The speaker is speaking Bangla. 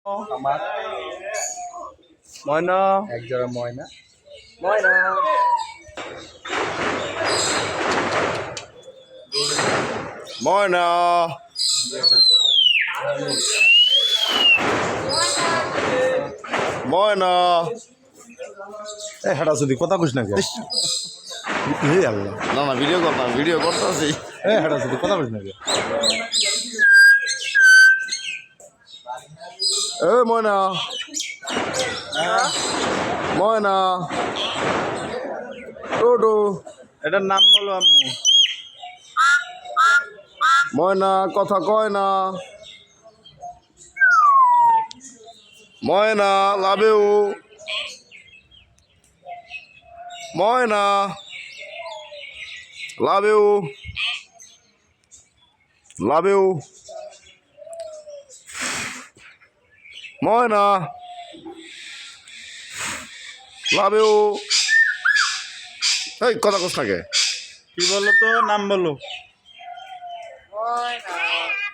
আমার ময়না এক জোড়া ময়না। ময়না ময়না ময়না হেটা যদি কথা কইস না কে আল্লাহ না না ভিডিও করতেছি হেটা যদি কথা কইস না কে ময়না ময়না টোটো এটার নাম বলো আম্মু। ময়না কথা কয় না ময়না লাভেও ময়না লাভেও লাভেও ময়না লাভেও এই কথা কস না কে কি বলো তো নাম বলো। Mona.